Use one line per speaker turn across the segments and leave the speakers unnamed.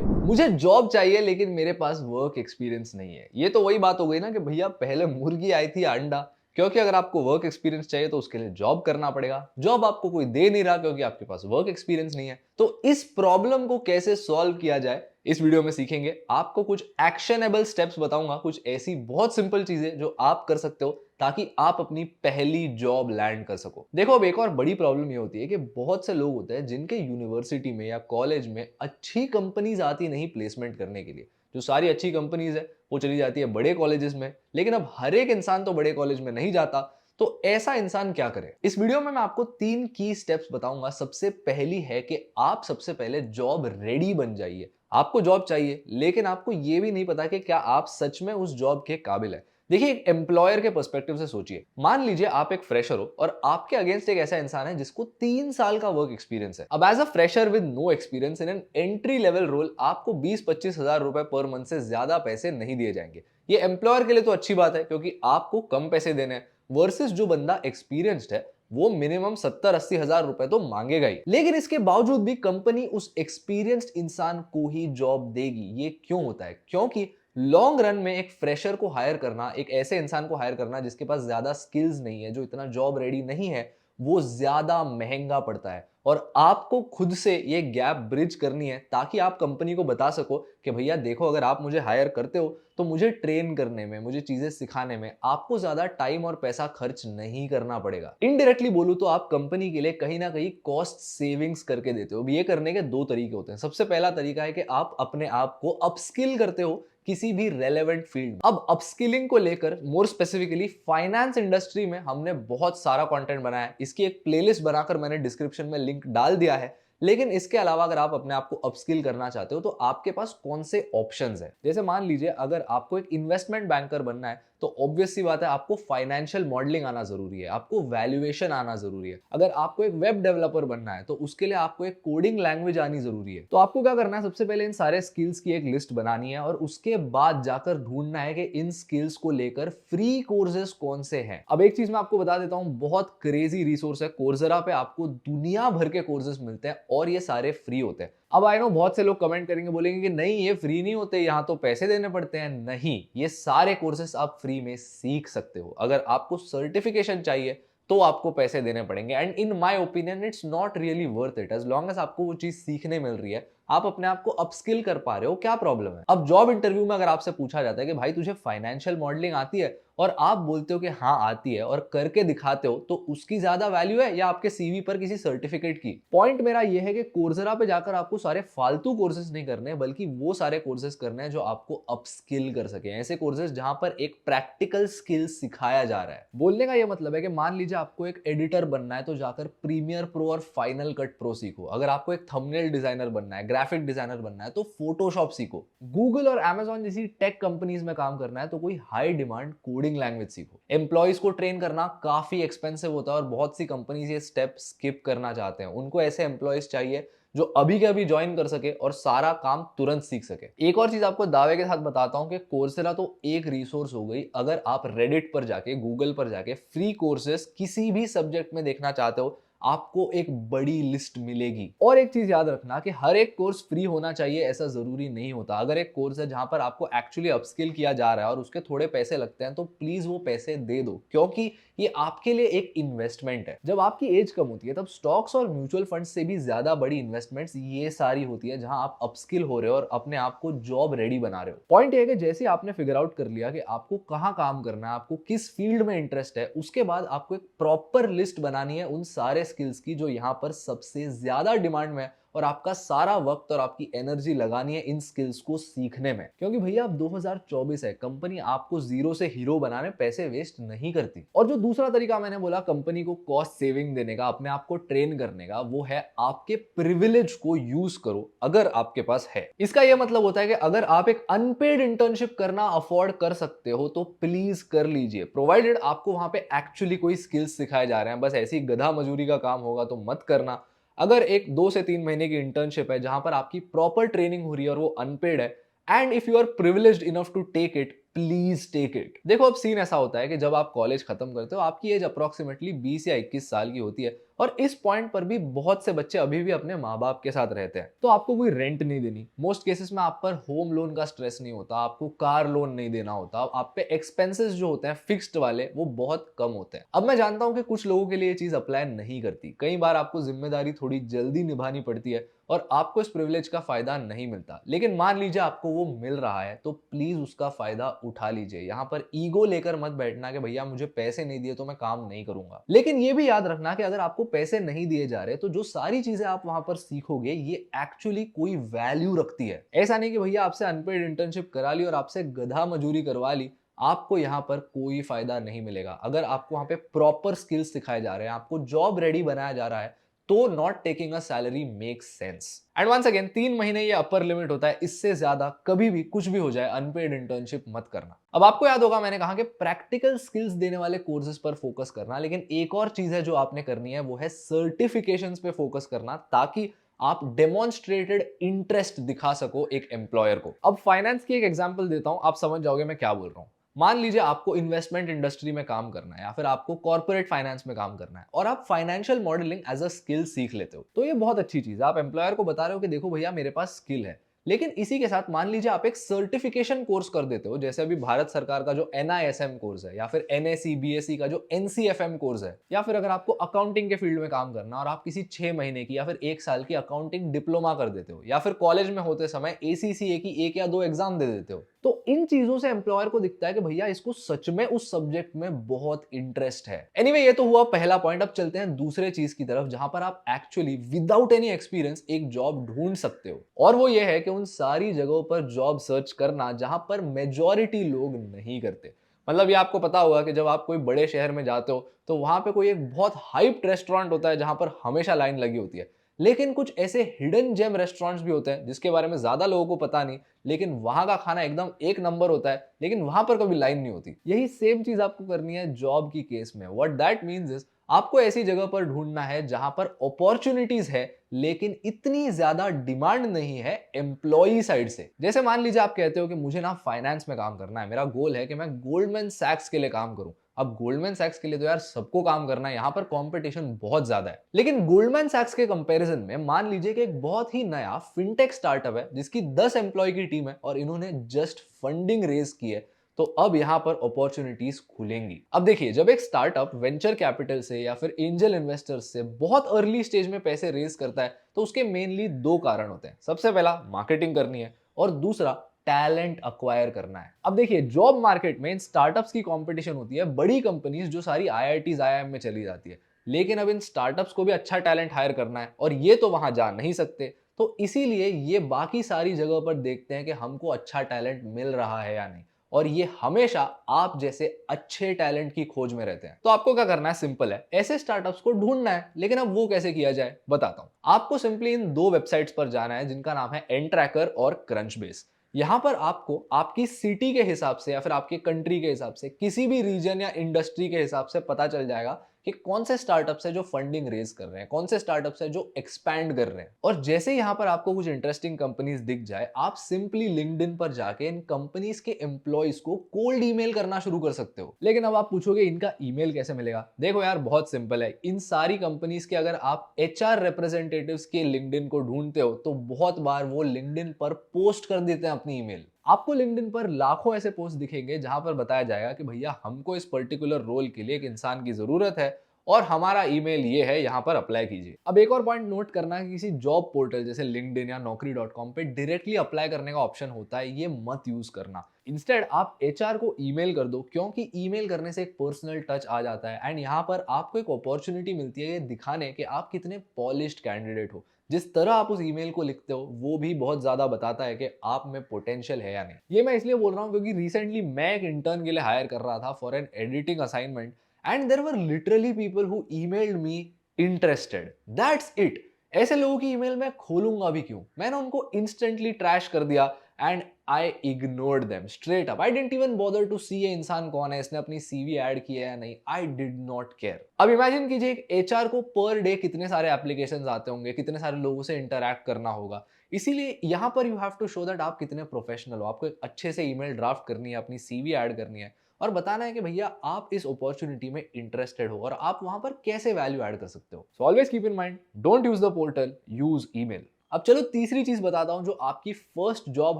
मुझे जॉब चाहिए लेकिन मेरे पास वर्क एक्सपीरियंस नहीं है। ये तो वही बात हो गई ना कि भैया पहले मुर्गी आई थी या अंडा। क्योंकि अगर आपको वर्क एक्सपीरियंस चाहिए तो उसके लिए जॉब करना पड़ेगा। जॉब आपको कोई दे नहीं रहा क्योंकि आपके पास वर्क एक्सपीरियंस नहीं है। तो इस प्रॉब्लम को कैसे सॉल्व किया जाए इस वीडियो में सीखेंगे। आपको कुछ एक्शनेबल स्टेप्स बताऊंगा, कुछ ऐसी बहुत सिंपल चीजें जो आप कर सकते हो ताकि आप अपनी पहली जॉब लैंड कर सको। देखो, अब एक और बड़ी प्रॉब्लम ये होती है कि बहुत से लोग होते हैं जिनके यूनिवर्सिटी में या कॉलेज में अच्छी कंपनीज आती नहीं प्लेसमेंट करने के लिए। जो सारी अच्छी कंपनीज है वो चली जाती है बड़े कॉलेजेस में, लेकिन अब हर एक इंसान तो बड़े कॉलेज में नहीं जाता। तो ऐसा इंसान क्या करे? इस वीडियो में मैं आपको 3 की स्टेप्स बताऊंगा। सबसे पहली है कि आप सबसे पहले जॉब रेडी बन जाइए। आपको जॉब चाहिए लेकिन आपको यह भी नहीं पता कि क्या आप सच में उस जॉब के काबिल है। देखिए, एक एम्प्लॉयर के पर्सपेक्टिव से सोचिए। मान लीजिए आप एक फ्रेशर हो और आपके अगेंस्ट एक ऐसा इंसान है जिसको 3 साल का वर्क एक्सपीरियंस है। अब as a fresher with no experience in an entry level role आपको 20-25 हजार रुपए पर मंथ से ज्यादा पैसे नहीं दिए जाएंगे। ये एम्प्लॉयर के लिए तो अच्छी बात है क्योंकि आपको कम पैसे देने हैं, वर्सेस जो बंदा एक्सपीरियंस्ड है वो मिनिमम 70-80 हजार रुपए तो मांगेगा ही। लेकिन इसके बावजूद भी कंपनी उस एक्सपीरियंस्ड इंसान को ही जॉब देगी। ये क्यों होता है? क्योंकि लॉन्ग रन में एक फ्रेशर को हायर करना, एक ऐसे इंसान को हायर करना जिसके पास ज्यादा स्किल्स नहीं है, जो इतना जॉब रेडी नहीं है, वो ज्यादा महंगा पड़ता है। और आपको खुद से ये गैप ब्रिज करनी है ताकि आप कंपनी को बता सको कि भैया देखो, अगर आप मुझे हायर करते हो तो मुझे ट्रेन करने में, मुझे चीजें सिखाने में आपको ज्यादा टाइम और पैसा खर्च नहीं करना पड़ेगा। इनडायरेक्टली बोलूं तो आप कंपनी के लिए कहीं ना कहीं कॉस्ट सेविंग्स करके देते हो। ये करने के 2 तरीके होते हैं। सबसे पहला तरीका है कि आप अपने आप को अपस्किल करते हो किसी भी रेलेवेंट फील्ड में। अब अपस्किलिंग को लेकर मोर स्पेसिफिकली फाइनेंस इंडस्ट्री में हमने बहुत सारा कंटेंट बनाया है। इसकी एक प्लेलिस्ट बनाकर मैंने डिस्क्रिप्शन में लिंक डाल दिया है। लेकिन इसके अलावा अगर आप अपने आप को अपस्किल करना चाहते हो तो आपके पास कौन से ऑप्शंस हैं? जैसे मान लीजिए अगर आपको एक इन्वेस्टमेंट बैंकर बनना है तो ऑब्वियस सी बात है आपको फाइनेंशियल मॉडलिंग आना जरूरी है, आपको वैल्यूएशन आना जरूरी है। अगर आपको एक वेब डेवलपर बनना है तो उसके लिए आपको एक कोडिंग लैंग्वेज आनी जरूरी है। तो आपको क्या करना है? सबसे पहले इन सारे स्किल्स की एक लिस्ट बनानी है और उसके बाद जाकर ढूंढना है कि इन स्किल्स को लेकर फ्री कोर्सेज कौन से हैं। अब एक चीज मैं आपको बता देता हूं, बहुत क्रेजी रिसोर्स है कोर्सेरा पे। आपको दुनिया भर के कोर्सेज मिलते हैं और ये सारे फ्री होते हैं। अब आई नो बहुत से लोग कमेंट करेंगे, बोलेंगे कि नहीं ये फ्री नहीं होते, यहाँ तो पैसे देने पड़ते हैं। नहीं, ये सारे कोर्सेस आप फ्री में सीख सकते हो। अगर आपको सर्टिफिकेशन चाहिए तो आपको पैसे देने पड़ेंगे। And in my opinion it's not really worth it. As long as आपको वो चीज सीखने मिल रही है, आप अपने आप को अपस्किल कर पा रहे हो, क्या प्रॉब्लम है? अब जॉब इंटरव्यू में अगर आपसे पूछा जाता है कि भाई तुझे फाइनेंशियल मॉडलिंग आती है, और आप बोलते हो कि हाँ आती है और करके दिखाते हो, तो उसकी ज्यादा वैल्यू है या आपके सीवी पर किसी सर्टिफिकेट की? पॉइंट मेरा यह है कि कोर्सेरा पे जाकर आपको सारे फालतू कोर्सेज नहीं करने, बल्कि वो सारे कोर्सेज करने हैं जो आपको अपस्किल कर सके। ऐसे कोर्सेज जहां पर एक प्रैक्टिकल स्किल सिखाया जा रहा है। बोलने का यह मतलब है कि मान लीजिए आपको एक एडिटर बनना है तो जाकर प्रीमियर प्रो और फाइनल कट प्रो सीखो। अगर आपको एक थंबनेल डिजाइनर बनना है, ग्राफिक डिजाइनर बनना है, तो फोटोशॉप सीखो। गूगल और अमेजॉन जैसी टेक कंपनीज में काम करना है तो कोई हाई डिमांड कोडिंग लैंग्वेज सीखो। एम्प्लॉइज को ट्रेन करना काफी एक्सपेंसिव होता है और बहुत सी कंपनीज ये स्टेप स्किप करना चाहते हैं। उनको ऐसे एम्प्लॉइज चाहिए जो अभी के अभी ज्वाइन कर सके और सारा काम तुरंत सीख सके। एक और चीज आपको दावे के साथ बताता हूं कि कोर्सेरा तो एक रिसोर्स हो गई। अगर आप रेडिट पर जाके, गूगल पर जाके फ्री कोर्सेस किसी भी सब्जेक्ट में देखना चाहते हो, आपको एक बड़ी लिस्ट मिलेगी। और एक चीज याद रखना कि हर एक कोर्स फ्री होना चाहिए ऐसा जरूरी नहीं होता। अगर एक कोर्स है जहां पर आपको एक्चुअली अपस्किल किया जा रहा है और उसके थोड़े पैसे लगते हैं तो प्लीज वो पैसे दे दो, क्योंकि ये आपके लिए एक इन्वेस्टमेंट है। जब आपकी एज कम होती है तब स्टॉक्स और म्यूचुअल फंड से भी ज्यादा बड़ी इन्वेस्टमेंट्स ये सारी होती है जहां आप अपस्किल हो रहे हो और अपने आप को जॉब रेडी बना रहे हो। पॉइंट ये है कि जैसे आपने फिगर आउट कर लिया कि आपको कहां काम करना है, आपको किस फील्ड में इंटरेस्ट है, उसके बाद आपको एक प्रॉपर लिस्ट बनानी है उन सारे स्किल्स की जो यहां पर सबसे ज्यादा डिमांड में है, और आपका सारा वक्त और आपकी एनर्जी लगानी है इन स्किल्स को सीखने में। क्योंकि भैया अब 2024 है, कंपनी आपको जीरो से हीरो बनाने पैसे वेस्ट नहीं करती। और जो दूसरा तरीका मैंने बोला कंपनी को कॉस्ट सेविंग देने का, अपने आप को ट्रेन करने का, वो है आपके प्रिविलेज को यूज करो अगर आपके पास है। इसका यह मतलब होता है कि अगर आप एक अनपेड इंटर्नशिप करना अफोर्ड कर सकते हो तो प्लीज कर लीजिए, प्रोवाइडेड आपको वहां पे एक्चुअली कोई स्किल्स सिखाए जा रहे हैं। बस ऐसी गधा मजूरी का काम होगा तो मत करना। अगर एक 2 से 3 महीने की इंटर्नशिप है जहां पर आपकी प्रॉपर ट्रेनिंग हो रही है और वो अनपेड है, and if you are privileged enough to take it, please take it. देखो अब सीन ऐसा होता है कि जब आप कॉलेज खत्म करते हो आपकी एज अप्रोक्सीमेटली 20 या 21 साल की होती है, और इस पॉइंट पर भी बहुत से बच्चे अभी भी अपने माँ बाप के साथ रहते हैं। तो आपको कोई रेंट नहीं देनी, मोस्ट केसेस में आप पर होम लोन का स्ट्रेस नहीं होता, आपको कार लोन नहीं देना होता, आप पे एक्सपेंसेस जो होते हैं फिक्स्ड वाले वो बहुत कम होते हैं। अब मैं जानता हूं कि कुछ लोगों के लिए ये चीज अप्लाई नहीं करती, कई बार आपको जिम्मेदारी थोड़ी जल्दी निभानी पड़ती है और आपको इस प्रिविलेज का फायदा नहीं मिलता। लेकिन मान लीजिए आपको वो मिल रहा है तो प्लीज उसका फायदा उठा लीजिए। यहाँ पर ईगो लेकर मत बैठना कि भैया मुझे पैसे नहीं दिए तो मैं काम नहीं करूंगा। लेकिन ये भी याद रखना कि अगर आपको पैसे नहीं दिए जा रहे तो जो सारी चीजें आप वहां पर सीखोगे ये एक्चुअली कोई वैल्यू रखती है। ऐसा नहीं कि भैया आपसे अनपेड इंटर्नशिप करा ली और आपसे गधा मजूरी करवा ली, आपको यहाँ पर कोई फायदा नहीं मिलेगा। अगर आपको वहां पे प्रॉपर स्किल्स सिखाए जा रहे हैं, आपको जॉब रेडी बनाया जा रहा है, तो not taking a salary makes sense. And once again 3 महीने ये अपर लिमिट होता है, इससे ज्यादा कभी भी कुछ भी हो जाए अनपेड इंटर्नशिप मत करना। अब आपको याद होगा मैंने कहा कि प्रैक्टिकल स्किल्स देने वाले कोर्सेज पर फोकस करना, लेकिन एक और चीज है जो आपने करनी है वो है सर्टिफिकेशंस पे फोकस करना, ताकि आप डेमोन्स्ट्रेटेड इंटरेस्ट दिखा सको एक एम्प्लॉयर को। अब फाइनेंस की एक एग्जांपल देता हूं, आप समझ जाओगे मैं क्या बोल रहा हूं। मान लीजिए आपको इन्वेस्टमेंट इंडस्ट्री में काम करना है या फिर आपको कॉर्पोरेट फाइनेंस में काम करना है और आप financial modelling as a skill सीख लेते हो, तो ये बहुत अच्छी चीज है। आप एम्प्लॉयर को बता रहे हो कि देखो भैया मेरे पास स्किल है। लेकिन इसी के साथ मान लीजिए आप एक सर्टिफिकेशन कोर्स कर देते हो, जैसे अभी भारत सरकार का जो NISM कोर्स है या फिर NAC BSc का जो NCFM कोर्स है, या फिर अगर आपको अकाउंटिंग के फील्ड में काम करना और आप किसी 6 महीने की या फिर 1 साल की अकाउंटिंग डिप्लोमा कर देते हो, या फिर कॉलेज में होते समय ACCA की 1 या 2 एग्जाम दे देते हो, तो इन चीजों से एम्प्लॉयर को दिखता है कि भैया इसको सच में उस सब्जेक्ट में बहुत इंटरेस्ट है। एनीवे ये तो हुआ पहला पॉइंट। अब चलते हैं दूसरे चीज की तरफ जहां पर आप एक्चुअली विदाउट एनी एक्सपीरियंस एक जॉब ढूंढ सकते हो, और वो ये है कि उन सारी जगहों पर जॉब सर्च करना जहां पर मेजॉरिटी लोग नहीं करते। मतलब ये आपको पता होगा कि जब आप कोई बड़े शहर में जाते हो तो वहां पे कोई एक बहुत हाइप्ड रेस्टोरेंट होता है जहां पर हमेशा लाइन लगी होती है, लेकिन कुछ ऐसे हिडन जेम रेस्टोरेंट्स भी होते हैं जिसके बारे में ज्यादा लोगों को पता नहीं, लेकिन वहां का खाना एकदम एक नंबर होता है, लेकिन वहां पर कभी लाइन नहीं होती। यही सेम चीज आपको करनी है जॉब की केस में। व्हाट दैट मींस इज आपको ऐसी जगह पर ढूंढना है जहां पर अपॉर्चुनिटीज है लेकिन इतनी ज्यादा डिमांड नहीं है एम्प्लॉई साइड से। जैसे मान लीजिए आप कहते हो कि मुझे ना फाइनेंस में काम करना है, मेरा गोल है कि मैं गोल्डमैन सैक्स के लिए काम करूं। अब गोल्डमैन सैक्स के लिए तो यार सबको काम करना है, यहां पर कंपटीशन बहुत ज्यादा है। लेकिन गोल्डमैन सैक्स के कंपैरिजन में मान लीजिए कि एक बहुत ही नया फिनटेक स्टार्टअप है जिसकी 10 एम्प्लॉय की टीम है और इन्होंने जस्ट फंडिंग रेज की है, तो अब यहां पर अपॉर्चुनिटीज खुलेंगी। अब देखिए जब एक स्टार्टअप वेंचर कैपिटल से या फिर एंजल इन्वेस्टर्स से बहुत अर्ली स्टेज में पैसे रेज करता है तो उसके मेनली 2 कारण होते हैं। सबसे पहला मार्केटिंग करनी है और दूसरा टैलेंट अक्वायर करना है। अब देखिए जॉब मार्केट में इन स्टार्टअप्स की कंपटीशन होती है, बड़ी कंपनीज जो सारी IITs IIM में चली जाती है, लेकिन अब इन स्टार्टअप्स को भी अच्छा टैलेंट हायर करना है और ये तो वहां जा नहीं सकते, तो इसीलिए ये बाकी सारी जगह पर देखते हैं कि हमको अच्छा टैलेंट मिल रहा है या नहीं, और ये हमेशा आप जैसे अच्छे टैलेंट की खोज में रहते हैं। तो आपको क्या करना है, सिंपल है, ऐसे स्टार्टअप्स को ढूंढना है। लेकिन अब वो कैसे किया जाए बताता हूं। आपको सिंपली इन 2 वेबसाइट्स पर जाना है जिनका नाम है एनट्रैकर और क्रंचबेस। यहां पर आपको आपकी सिटी के हिसाब से या फिर आपकी कंट्री के हिसाब से किसी भी रीजन या इंडस्ट्री के हिसाब से पता चल जाएगा कि कौन से स्टार्टअप्स है जो फंडिंग रेज कर रहे हैं, कौन से स्टार्टअप्स है जो एक्सपैंड कर रहे हैं। और जैसे ही यहां पर आपको कुछ इंटरेस्टिंग कंपनीज दिख जाए, आप सिंपली लिंक्डइन पर जाके इन कंपनीज के एम्प्लॉइज को कोल्ड ईमेल करना शुरू कर सकते हो। लेकिन अब आप पूछोगे इनका ईमेल कैसे मिलेगा? देखो यार बहुत सिंपल है। इन सारी कंपनीज के अगर आप HR रिप्रेजेंटेटिव्स के लिंक्डइन को ढूंढते हो तो बहुत बार वो लिंक्डइन पर पोस्ट कर देते हैं अपनी ईमेल। आपको लिंक्डइन पर लाखों ऐसे पोस्ट दिखेंगे जहां पर बताया जाएगा कि भैया हमको इस पर्टिकुलर रोल के लिए एक इंसान की जरूरत है और हमारा ईमेल ये है, यहां पर अप्लाई कीजिए। अब एक और पॉइंट नोट करना है कि किसी जॉब पोर्टल जैसे लिंक्डइन या naukri.com पे डायरेक्टली अप्लाई करने का ऑप्शन होता है, ये मत यूज करना। इंस्टेड आप HR को ईमेल कर दो, क्योंकि ईमेल करने से एक पर्सनल टच आ जाता है एंड यहाँ पर आपको एक अपॉर्चुनिटी मिलती है ये दिखाने कि आप कितने पॉलिश्ड कैंडिडेट हो। जिस तरह आप उस ईमेल को लिखते हो वो भी बहुत ज्यादा बताता है कि आप में पोटेंशियल है या नहीं। ये मैं इसलिए बोल रहा हूँ क्योंकि रिसेंटली मैं एक इंटर्न के लिए हायर कर रहा था for an editing assignment, and there were literally people who emailed me interested, that's it. ऐसे लोगों की ईमेल मैं खोलूंगा भी क्यों? मैंने उनको इंस्टेंटली ट्रैश कर दिया and I ignored them straight up. I didn't even bother to see ये इंसान कौन है, इसने अपनी CV ऐड किया है या नहीं, आई डिड नॉट केयर। अब इमेजिन कीजिए एक HR को पर डे कितने सारे एप्लीकेशंस आते होंगे, कितने सारे लोगों से इंटरैक्ट करना होगा। इसीलिए यहाँ पर you have to show that आप कितने प्रोफेशनल हो। आपको एक अच्छे से ईमेल ड्राफ्ट करनी है, अपनी सीवी ऐड करनी है और बताना है कि भैया आप इस अपॉर्चुनिटी में इंटरेस्टेड हो और आप वहां पर कैसे वैल्यू ऐड कर सकते हो। So always keep in mind, don't use the portal, use email. अब चलो तीसरी चीज बताता हूं जो आपकी फर्स्ट जॉब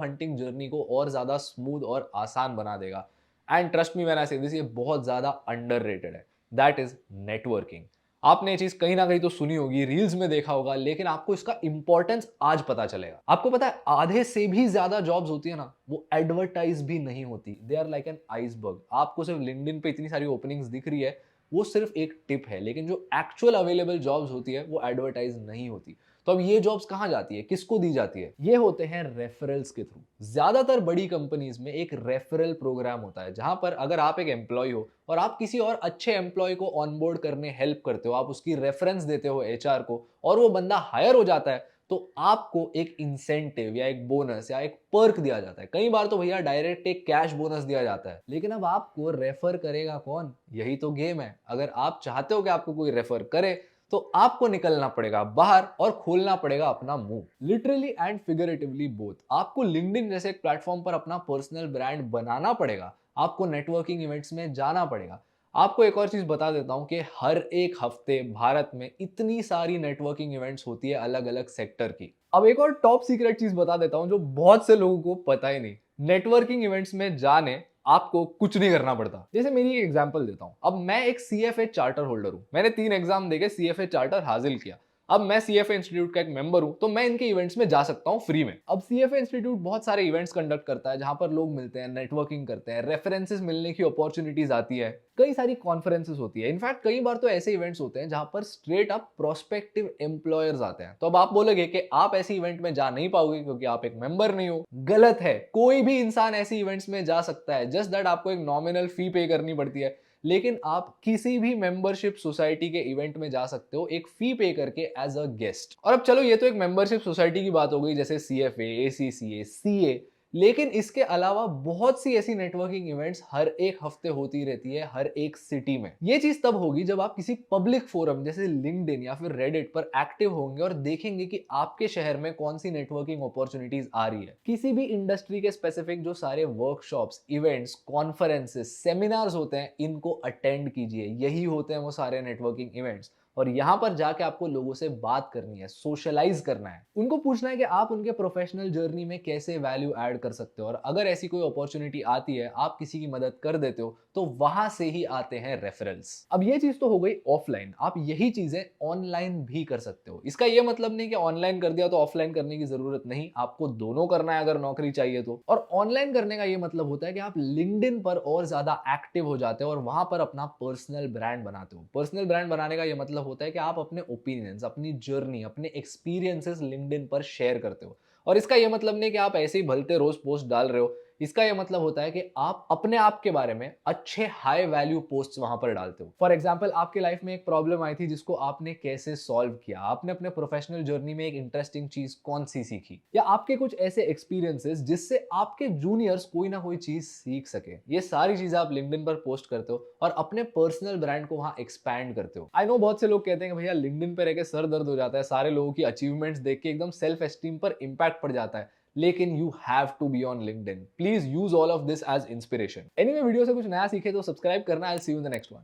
हंटिंग जर्नी को और ज्यादा स्मूथ और आसान बना देगा। And trust me when I से दिस, ये बहुत ज्यादा अंडररेटेड है। That is networking. आपने ये चीज कहीं ना कहीं तो सुनी होगी, रील्स में देखा होगा, लेकिन आपको इसका इंपॉर्टेंस आज पता चलेगा। आपको पता है आधे से भी ज्यादा जॉब्स होती है ना, वो एडवर्टाइज भी नहीं होती। They are like an iceberg. आपको सिर्फ लिंक्डइन पे इतनी सारी ओपनिंग्स दिख रही है, वो सिर्फ एक टिप है, लेकिन जो एक्चुअल अवेलेबल जॉब्स होती है वो एडवर्टाइज नहीं होती। तो अब ये जॉब्स कहां जाती है, किसको दी जाती है? ये होते हैं रेफरल्स के थ्रू। ज्यादातर बड़ी कंपनीज में एक रेफरल प्रोग्राम होता है, जहां पर अगर आप एक एम्प्लॉय हो और आप किसी और अच्छे एम्प्लॉय को ऑनबोर्ड करने हेल्प करते हो, आप उसकी रेफरेंस देते हो एचआर को और वो बंदा हायर हो जाता है, तो आपको एक इंसेंटिव या एक बोनस या एक पर्क दिया जाता है। कई बार तो भैया डायरेक्ट एक कैश बोनस दिया जाता है। लेकिन अब आपको रेफर करेगा कौन? यही तो गेम है। अगर आप चाहते हो कि आपको कोई रेफर करे, तो आपको निकलना पड़ेगा बाहर और खोलना पड़ेगा अपना मुंह। Literally and figuratively both. आपको लिंक्डइन जैसे एक प्लेटफॉर्म पर अपना पर्सनल ब्रांड बनाना पड़ेगा, आपको नेटवर्किंग इवेंट्स में जाना पड़ेगा। आपको एक और चीज बता देता हूं कि हर एक हफ्ते भारत में इतनी सारी नेटवर्किंग इवेंट्स होती है अलग अलग सेक्टर की। अब एक और टॉप सीक्रेट चीज बता देता हूं जो बहुत से लोगों को पता ही नहीं। नेटवर्किंग इवेंट्स में जाने आपको कुछ नहीं करना पड़ता। जैसे मेरी एक एग्जांपल देता हूं। अब मैं एक सीएफए चार्टर होल्डर हूं, मैंने 3 एग्जाम देके सीएफए चार्टर हासिल किया। अब मैं सीएफए इंस्टीट्यूट का एक मेंबर हूं, तो मैं इनके इवेंट्स में जा सकता हूं फ्री में। अब सीएफए इंस्टीट्यूट बहुत सारे इवेंट्स कंडक्ट करता है जहां पर लोग मिलते हैं, नेटवर्किंग करते हैं, रेफरेंसेस मिलने की अपॉर्चुनिटीज आती है, कई सारी कॉन्फ्रेंसेस होती है। इनफैक्ट कई बार तो ऐसे इवेंट्स होते हैं जहां पर स्ट्रेट अप प्रोस्पेक्टिव एम्प्लॉयर्स आते हैं। तो अब आप बोलोगे कि आप ऐसे इवेंट में जा नहीं पाओगे क्योंकि आप एक मेंबर नहीं हो। गलत है। कोई भी इंसान ऐसे इवेंट्स में जा सकता है, जस्ट दैट आपको एक नॉमिनल फी पे करनी पड़ती है। लेकिन आप किसी भी मेंबरशिप सोसाइटी के इवेंट में जा सकते हो एक फी पे करके एज अ गेस्ट। और अब चलो ये तो एक मेंबरशिप सोसाइटी की बात हो गई, जैसे सीएफए, एसीसीए, सीए। लेकिन इसके अलावा बहुत सी ऐसी नेटवर्किंग इवेंट्स हर एक हफ्ते होती रहती है हर एक सिटी में। ये चीज तब होगी जब आप किसी पब्लिक फोरम जैसे लिंक्डइन या फिर रेडिट पर एक्टिव होंगे और देखेंगे कि आपके शहर में कौन सी नेटवर्किंग अपॉर्चुनिटीज आ रही है। किसी भी इंडस्ट्री के स्पेसिफिक जो सारे वर्कशॉप्स, इवेंट्स, कॉन्फ्रेंसेस, सेमिनार्स होते हैं, इनको अटेंड कीजिए। यही होते हैं वो सारे नेटवर्किंग इवेंट्स। और यहां पर जाके आपको लोगों से बात करनी है, सोशलाइज करना है, उनको पूछना है कि आप उनके प्रोफेशनल जर्नी में कैसे वैल्यू ऐड कर सकते हो। और अगर ऐसी कोई अपॉर्चुनिटी आती है, आप किसी की मदद कर देते हो, तो वहां से ही आते हैं रेफरल्स। अब ये चीज तो हो गई ऑफलाइन। आप यही चीजें ऑनलाइन भी कर सकते हो। इसका ये मतलब नहीं कि ऑनलाइन कर दिया तो ऑफलाइन करने की जरूरत नहीं, आपको दोनों करना है अगर नौकरी चाहिए तो। और ऑनलाइन करने का ये मतलब होता है कि आप लिंक्डइन पर और ज्यादा एक्टिव हो जाते हो और वहां पर अपना पर्सनल ब्रांड बनाते हो। पर्सनल ब्रांड बनाने का ये मतलब होता है कि आप अपने ओपिनियंस, अपनी जर्नी, अपने एक्सपीरियंसेस लिंक्डइन पर शेयर करते हो। और इसका यह मतलब नहीं कि आप ऐसे ही भलते रोज पोस्ट डाल रहे हो। इसका यह मतलब होता है कि आप अपने आप के बारे में अच्छे हाई वैल्यू पोस्ट्स वहां पर डालते हो। फॉर एग्जांपल, आपके लाइफ में एक प्रॉब्लम आई थी जिसको आपने कैसे सॉल्व किया, आपने अपने प्रोफेशनल जर्नी में एक इंटरेस्टिंग चीज कौन सी सीखी, या आपके कुछ ऐसे एक्सपीरियंसेस जिससे आपके जूनियर्स कोई ना कोई चीज सीख सके। ये सारी चीजें आप लिंक्डइन पर पोस्ट करते हो और अपने पर्सनल ब्रांड को वहां एक्सपैंड करते हो। आई नो बहुत से लोग कहते हैं कि भैया लिंक्डइन पे रह के सर दर्द हो जाता है, सारे लोगों की अचीवमेंट्स देख के एकदम सेल्फ एस्टीम पर इंपैक्ट पड़ जाता है। लेकिन you have to be on LinkedIn. Please use all of this as inspiration. Anyway, video से कुछ नया सीखे तो सब्सक्राइब करना। I will see you in the next one.